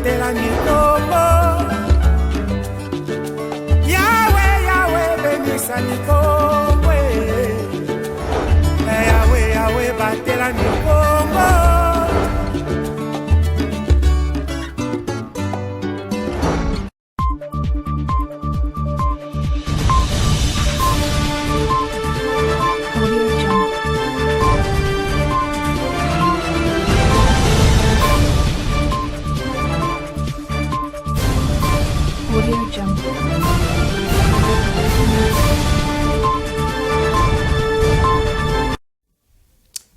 batela Nikongo. Yahweh, Yahweh, benisa Nikongo. Yahweh, Yahweh, batela Nikongo.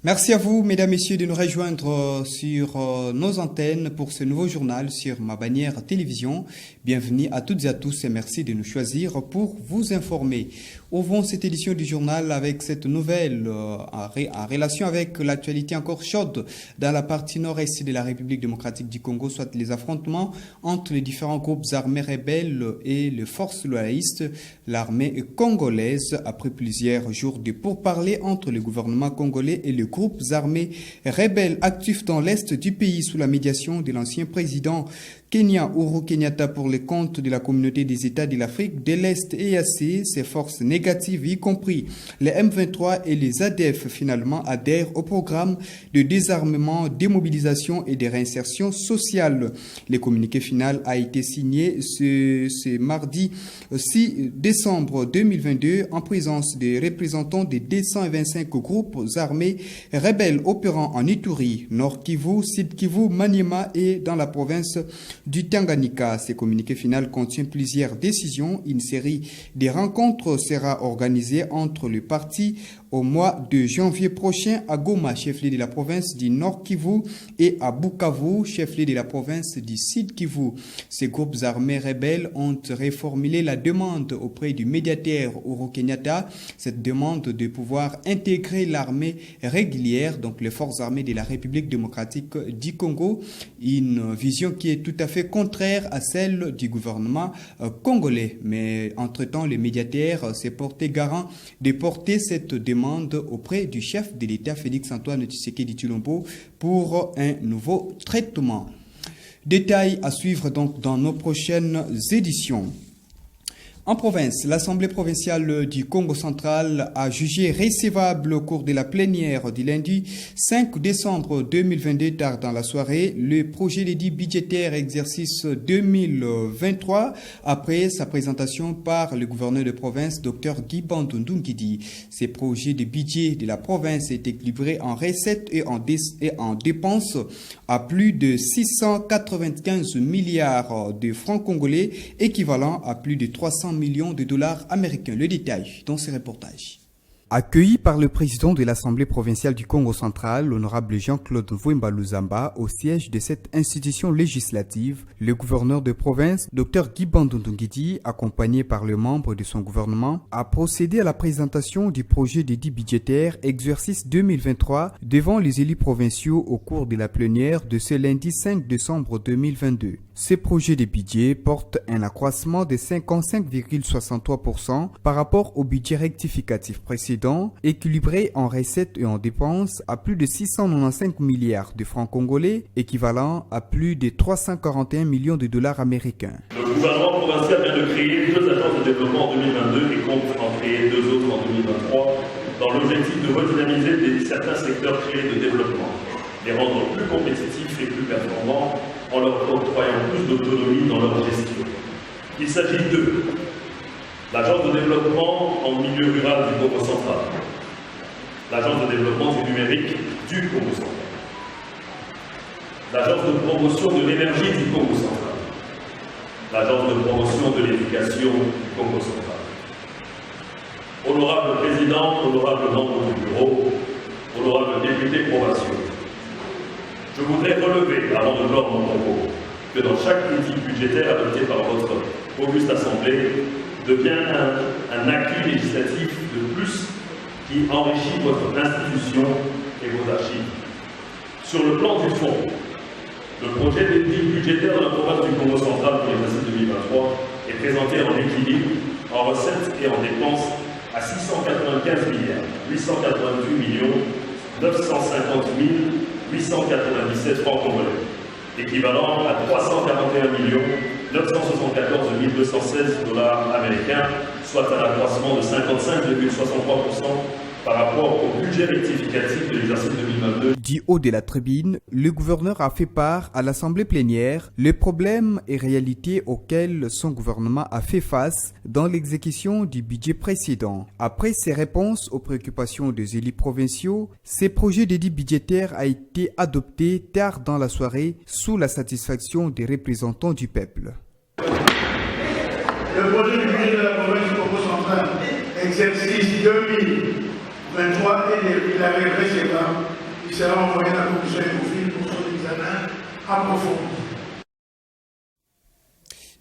Merci à vous, mesdames, messieurs, de nous rejoindre sur nos antennes pour ce nouveau journal sur ma bannière télévision. Bienvenue à toutes et à tous et merci de nous choisir pour vous informer. Ouvrons cette édition du journal avec cette nouvelle en relation avec l'actualité encore chaude dans la partie nord-est de la République démocratique du Congo, soit les affrontements entre les différents groupes armés rebelles et les forces loyalistes, l'armée congolaise, après plusieurs jours de pourparlers entre le gouvernement congolais et les groupes armés rebelles actifs dans l'est du pays sous la médiation de l'ancien président Kenya Uhuru Kenyatta pour le compte de la communauté des États de l'Afrique de l'Est EAC, ces forces négatives, y compris les M23 et les ADF, finalement adhèrent au programme de désarmement, démobilisation et de réinsertion sociale. Le communiqué final a été signé ce mardi 6 décembre 2022 en présence des représentants des 225 groupes armés rebelles opérant en Ituri, Nord Kivu, Sud Kivu, Maniema et dans la province du Tanganyika. Ce communiqué final contient plusieurs décisions. Une série de rencontres sera organisée entre les partis au mois de janvier prochain à Goma, chef-lieu de la province du Nord Kivu, et à Bukavu, chef-lieu de la province du Sud Kivu. Ces groupes armés rebelles ont reformulé la demande auprès du médiateur Uhuru Kenyatta, cette demande de pouvoir intégrer l'armée régulière, donc les forces armées de la République démocratique du Congo, une vision qui est tout à fait contraire à celle du gouvernement congolais. Mais entre-temps, le médiateur s'est porté garant de porter cette demande auprès du chef de l'État Félix-Antoine Tshisekedi Tshilombo pour un nouveau traitement. Détails à suivre donc dans nos prochaines éditions. En province, l'Assemblée provinciale du Congo central a jugé recevable au cours de la plénière du lundi 5 décembre 2022 tard dans la soirée le projet de dit budgétaire exercice 2023 après sa présentation par le gouverneur de province Dr Guy Bandundu Ngidi. Ces projets de budget de la province étaient équilibrés en recettes et en dépenses à plus de 695 milliards de francs congolais, équivalent à plus de 300 millions de dollars américains. Le détail dans ce reportage. Accueilli par le président de l'Assemblée provinciale du Congo central, l'honorable Jean-Claude Mvouemba Luzamba, au siège de cette institution législative, le gouverneur de province, Dr Guy Bandundu Ngidi, accompagné par le membre de son gouvernement, a procédé à la présentation du projet de dit budgétaire exercice 2023 devant les élus provinciaux au cours de la plénière de ce lundi 5 décembre 2022. Ce projet de budget porte un accroissement de 55,63% par rapport au budget rectificatif précédent, équilibré en recettes et en dépenses à plus de 695 milliards de francs congolais, équivalent à plus de 341 millions de dollars américains. Le gouvernement provincial vient de créer 2 agences de développement en 2022 et compte en créer 2 autres en 2023 dans l'objectif de redynamiser certains secteurs clés de développement, les rendre plus compétitifs et plus performants en leur octroyant plus d'autonomie dans leur gestion. Il s'agit de l'Agence de développement en milieu rural du Congo central, l'Agence de développement du numérique du Congo central, l'Agence de promotion de l'énergie du Congo central, l'Agence de promotion de l'éducation du Congo central. Honorable Président, honorable membre du bureau, honorable député provinciaux, je voudrais relever, avant de clore mon propos, que dans chaque outil budgétaire adopté par votre auguste Assemblée devient un acquis législatif de plus qui enrichit votre institution et vos archives. Sur le plan du fond, le projet d'équilibre budgétaire de la province du Congo central pour l'exercice 2023 est présenté en équilibre, en recettes et en dépenses à 695 milliards 888 950 897 francs congolais, équivalent à 341 974 216 $ américains, soit un accroissement de 55,63% par rapport au budget rectificatif de l'exercice 2022. Du haut de la tribune, le gouverneur a fait part à l'Assemblée plénière les problèmes et réalités auxquels son gouvernement a fait face dans l'exécution du budget précédent. Après ses réponses aux préoccupations des élus provinciaux, ce projet d'édit budgétaire a été adopté tard dans la soirée sous la satisfaction des représentants du peuple. Le projet du budget de la province du Congo central, exercice 2023 et la précédente, il sera envoyé à la commission économique pour son examen approfondi.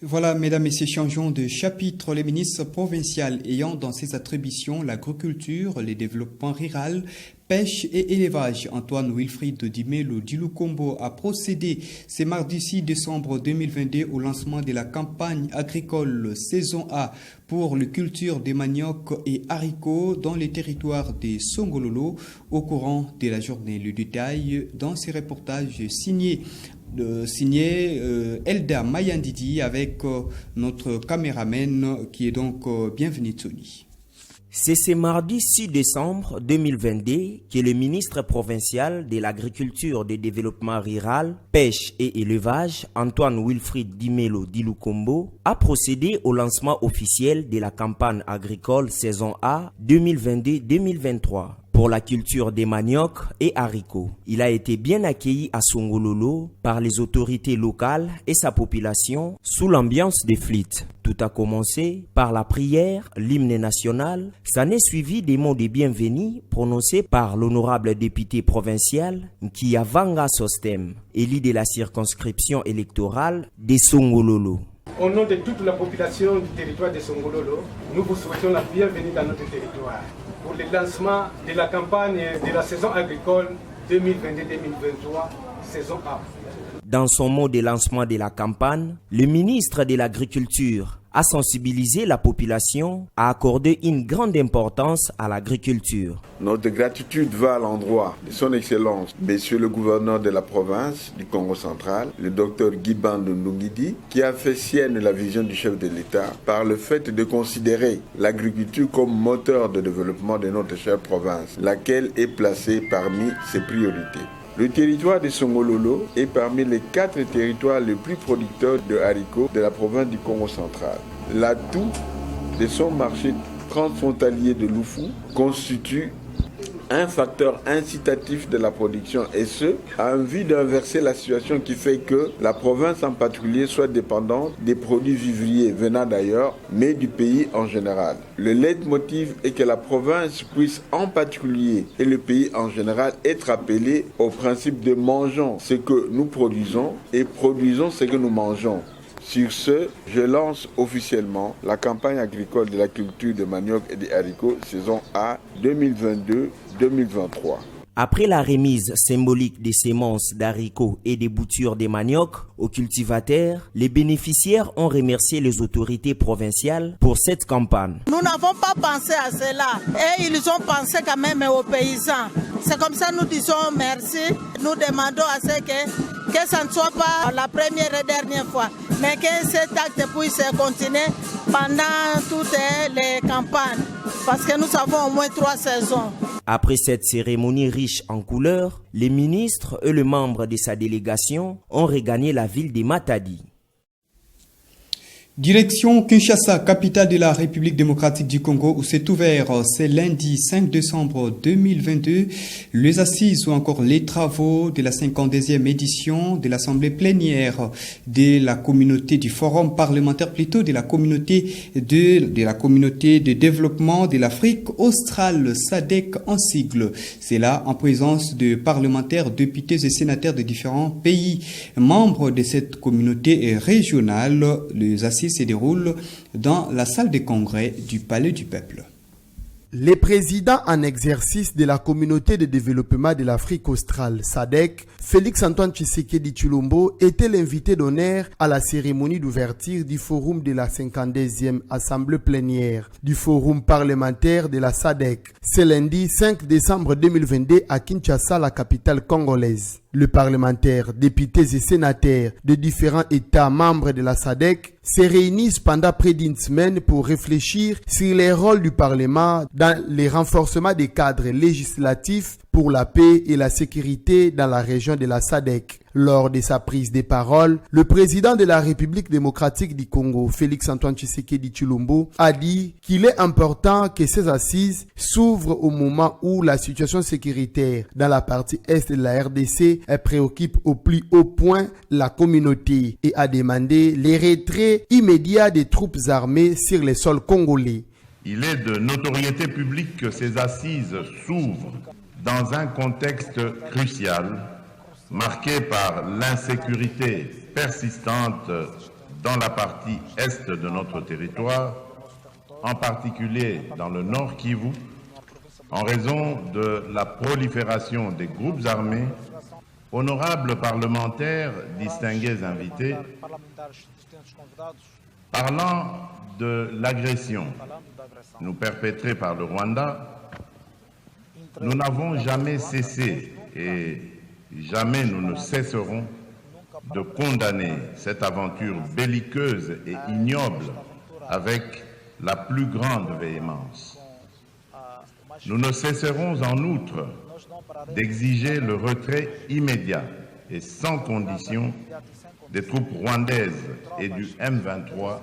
Voilà, mesdames, messieurs, changeons de chapitre. Les ministres provinciaux ayant dans ses attributions l'agriculture, le développement rural, pêche et élevage, Antoine Wilfried Dimelo Dilukombo a procédé ce mardi 6 décembre 2022 au lancement de la campagne agricole saison A pour la culture des maniocs et haricots dans les territoires des Songololo au courant de la journée. Le détail dans ces reportages signés Elda Mayandidi avec notre caméraman qui est donc bienvenue Tony. C'est ce mardi 6 décembre 2022 que le ministre provincial de l'Agriculture, du Développement rural, Pêche et Élevage, Antoine Wilfried Dimelo Dilukombo, a procédé au lancement officiel de la campagne agricole saison A 2022-2023. Pour la culture des maniocs et haricots. Il a été bien accueilli à Songololo par les autorités locales et sa population sous l'ambiance des flûtes. Tout a commencé par la prière, l'hymne national. S'en est suivi des mots de bienvenue prononcés par l'honorable député provincial Nkiyavanga Sostem, élu de la circonscription électorale des Songololo. Au nom de toute la population du territoire de Songololo, nous vous souhaitons la bienvenue dans notre territoire pour le lancement de la campagne de la saison agricole 2022-2023, saison A. Dans son mot de lancement de la campagne, le ministre de l'Agriculture a sensibilisé la population à accorder une grande importance à l'agriculture. Notre gratitude va à l'endroit de son Excellence, Monsieur le gouverneur de la province du Congo central, le docteur Guiban Ndungidi, qui a fait sienne la vision du chef de l'État par le fait de considérer l'agriculture comme moteur de développement de notre chère province, laquelle est placée parmi ses priorités. Le territoire de Songololo est parmi les 4 territoires les plus producteurs de haricots de la province du Congo central. L'atout de son marché transfrontalier de Lufu constitue un facteur incitatif de la production et ce, en vue d'inverser la situation qui fait que la province en particulier soit dépendante des produits vivriers venant d'ailleurs, mais du pays en général. Le leitmotiv est que la province puisse en particulier et le pays en général être appelés au principe de mangeons ce que nous produisons et produisons ce que nous mangeons. Sur ce, je lance officiellement la campagne agricole de la culture de manioc et des haricots saison A 2022-2023. Après la remise symbolique des semences d'haricots et des boutures de manioc aux cultivateurs, les bénéficiaires ont remercié les autorités provinciales pour cette campagne. Nous n'avons pas pensé à cela et ils ont pensé quand même aux paysans. C'est comme ça que nous disons merci. Nous demandons à ce que ça ne soit pas la première et dernière fois, mais que cet acte puisse continuer pendant toutes les campagnes, parce que nous avons au moins 3 saisons. Après cette cérémonie riche en couleurs, les ministres et les membres de sa délégation ont regagné la ville de Matadi. Direction Kinshasa, capitale de la République démocratique du Congo, où s'est ouvert ce lundi 5 décembre 2022 les assises ou encore les travaux de la 52e édition de l'Assemblée plénière de la communauté du Forum parlementaire, plutôt de la communauté de développement de l'Afrique australe, SADC en sigle. C'est là en présence de parlementaires, députés et sénateurs de différents pays membres de cette communauté régionale. Les assises se déroule dans la salle de congrès du Palais du Peuple. Le président en exercice de la communauté de développement de l'Afrique australe, SADC, Félix-Antoine Tshisekedi Tshilombo, était l'invité d'honneur à la cérémonie d'ouverture du forum de la 52e Assemblée plénière du forum parlementaire de la SADC. Ce lundi 5 décembre 2022 à Kinshasa, la capitale congolaise. Le parlementaire, députés et sénateurs de différents États membres de la SADC se réunissent pendant près d'une semaine pour réfléchir sur les rôles du Parlement dans le renforcement des cadres législatifs pour la paix et la sécurité dans la région de la SADC. Lors de sa prise de parole, le président de la République démocratique du Congo, Félix-Antoine Tshisekedi Tshilombo, a dit qu'il est important que ces assises s'ouvrent au moment où la situation sécuritaire dans la partie est de la RDC préoccupe au plus haut point la communauté et a demandé les retraits immédiats des troupes armées sur les sols congolais. Il est de notoriété publique que ces assises s'ouvrent dans un contexte crucial marqué par l'insécurité persistante dans la partie est de notre territoire, en particulier dans le Nord Kivu, en raison de la prolifération des groupes armés. Honorables parlementaires, distingués invités, parlant de l'agression nous perpétrée par le Rwanda, nous n'avons jamais cessé et jamais nous ne cesserons de condamner cette aventure belliqueuse et ignoble avec la plus grande véhémence. Nous ne cesserons en outre d'exiger le retrait immédiat et sans condition des troupes rwandaises et du M23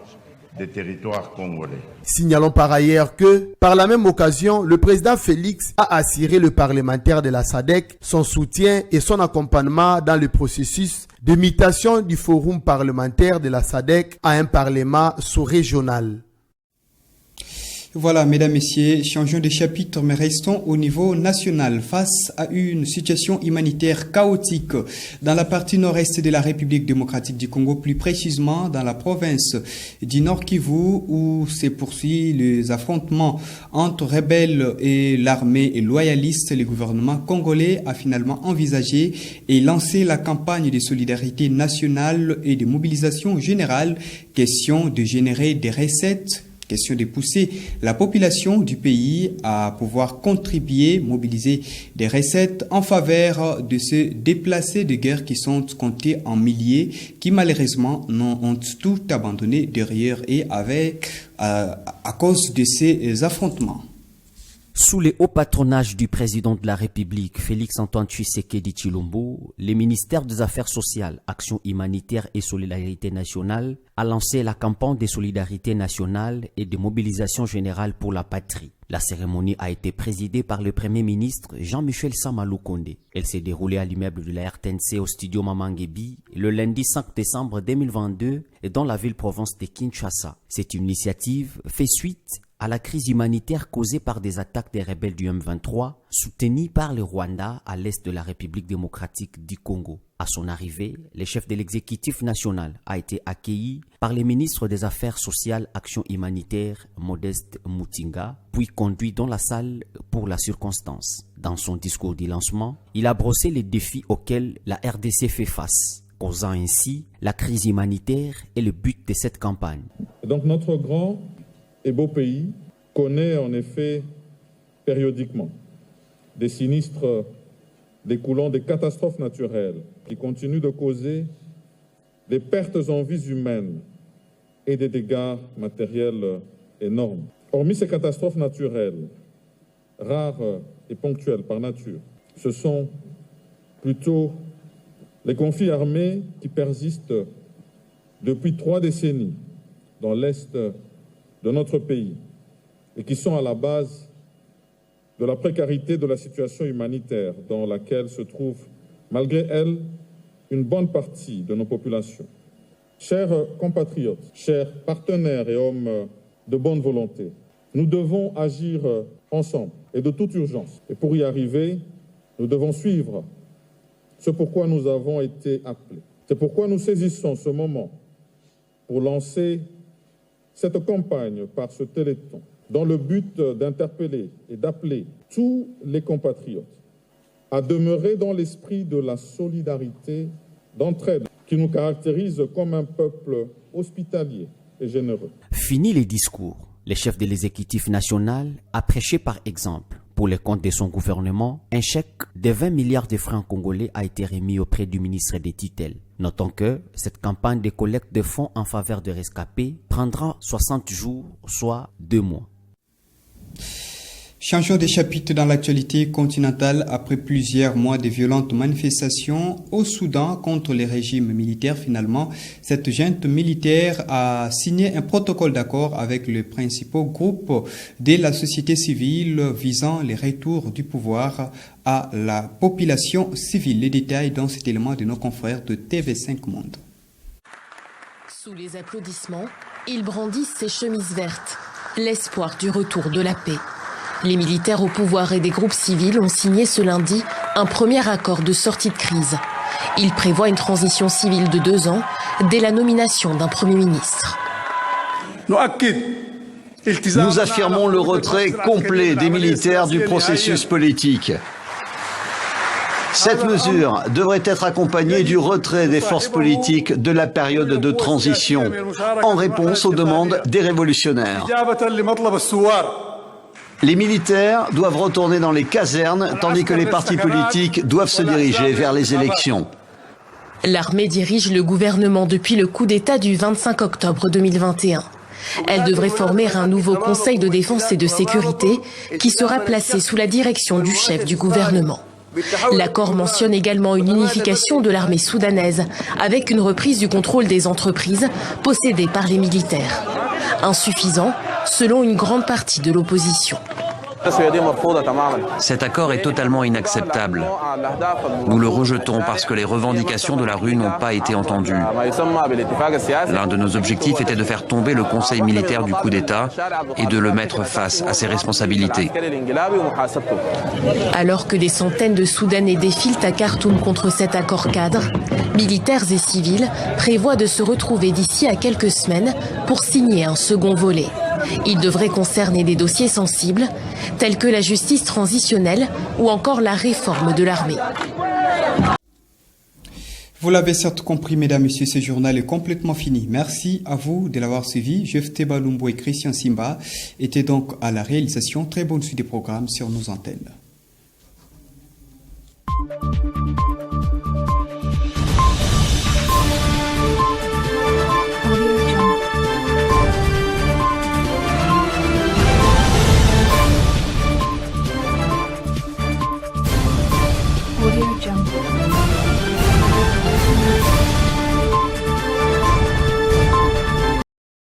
des territoires congolais. Signalons par ailleurs que, par la même occasion, le président Félix a assuré le parlementaire de la SADC son soutien et son accompagnement dans le processus de mutation du forum parlementaire de la SADC à un parlement sous-régional. Voilà, mesdames, messieurs, changeons de chapitre, mais restons au niveau national. Face à une situation humanitaire chaotique dans la partie nord-est de la République démocratique du Congo, plus précisément dans la province du Nord Kivu, où se poursuivent les affrontements entre rebelles et l'armée et loyalistes, le gouvernement congolais a finalement envisagé et lancé la campagne de solidarité nationale et de mobilisation générale, question de générer des recettes. Question de pousser la population du pays à pouvoir contribuer, mobiliser des recettes en faveur de ces déplacés de guerre qui sont comptés en milliers, qui malheureusement ont tout abandonné derrière et à cause de ces affrontements. Sous le haut patronage du président de la République, Félix-Antoine Tshisekedi Tshilombo, le ministère des Affaires sociales, Action humanitaire et solidarité nationale a lancé la campagne de solidarité nationale et de mobilisation générale pour la patrie. La cérémonie a été présidée par le Premier ministre Jean-Michel Sama-Lukonde. Elle s'est déroulée à l'immeuble de la RTNC au studio Mamangebi le lundi 5 décembre 2022 dans la ville-province de Kinshasa. Cette initiative fait suite à la crise humanitaire causée par des attaques des rebelles du M23, soutenus par le Rwanda à l'est de la République démocratique du Congo. À son arrivée, le chef de l'exécutif national a été accueilli par le ministre des Affaires sociales, Action humanitaire, Modeste Mutinga, puis conduit dans la salle pour la circonstance. Dans son discours de lancement, il a brossé les défis auxquels la RDC fait face, causant ainsi la crise humanitaire et le but de cette campagne. Donc notre grand et beau pays connaît en effet périodiquement des sinistres découlant des catastrophes naturelles qui continuent de causer des pertes en vies humaines et des dégâts matériels énormes. Hormis ces catastrophes naturelles, rares et ponctuelles par nature, ce sont plutôt les conflits armés qui persistent depuis 3 décennies dans l'est de notre pays et qui sont à la base de la précarité de la situation humanitaire dans laquelle se trouve, malgré elle, une bonne partie de nos populations. Chers compatriotes, chers partenaires et hommes de bonne volonté, nous devons agir ensemble et de toute urgence. Et pour y arriver, nous devons suivre ce pourquoi nous avons été appelés. C'est pourquoi nous saisissons ce moment pour lancer cette campagne par ce téléthon, dans le but d'interpeller et d'appeler tous les compatriotes à demeurer dans l'esprit de la solidarité, d'entraide qui nous caractérise comme un peuple hospitalier et généreux. Fini les discours. Le chef de l'exécutif national a prêché par exemple pour les comptes de son gouvernement, un chèque de 20 milliards de francs congolais a été remis auprès du ministre des tutelles. Notons que cette campagne de collecte de fonds en faveur de rescapés prendra 60 jours, soit 2 mois. Changeons de chapitre dans l'actualité continentale. Après plusieurs mois de violentes manifestations au Soudan contre les régimes militaires, finalement, cette junte militaire a signé un protocole d'accord avec les principaux groupes de la société civile visant les retours du pouvoir à la population civile. Les détails dans cet élément de nos confrères de TV5 Monde. Sous les applaudissements, ils brandissent ses chemises vertes, l'espoir du retour de la paix. Les militaires au pouvoir et des groupes civils ont signé ce lundi un premier accord de sortie de crise. Il prévoit une transition civile de 2 ans dès la nomination d'un Premier ministre. Nous affirmons le retrait complet des militaires du processus politique. Cette mesure devrait être accompagnée du retrait des forces politiques de la période de transition, en réponse aux demandes des révolutionnaires. Les militaires doivent retourner dans les casernes, tandis que les partis politiques doivent se diriger vers les élections. L'armée dirige le gouvernement depuis le coup d'État du 25 octobre 2021. Elle devrait former un nouveau conseil de défense et de sécurité qui sera placé sous la direction du chef du gouvernement. L'accord mentionne également une unification de l'armée soudanaise avec une reprise du contrôle des entreprises possédées par les militaires. Insuffisant, selon une grande partie de l'opposition. Cet accord est totalement inacceptable. Nous le rejetons parce que les revendications de la rue n'ont pas été entendues. L'un de nos objectifs était de faire tomber le conseil militaire du coup d'État et de le mettre face à ses responsabilités. Alors que des centaines de Soudanais défilent à Khartoum contre cet accord cadre, militaires et civils prévoient de se retrouver d'ici à quelques semaines pour signer un second volet. Il devrait concerner des dossiers sensibles, tels que la justice transitionnelle ou encore la réforme de l'armée. Vous l'avez certes compris, mesdames, messieurs, ce journal est complètement fini. Merci à vous de l'avoir suivi. Jephté Balumbo et Christian Simba étaient donc à la réalisation. Très bonne suite des programmes sur nos antennes.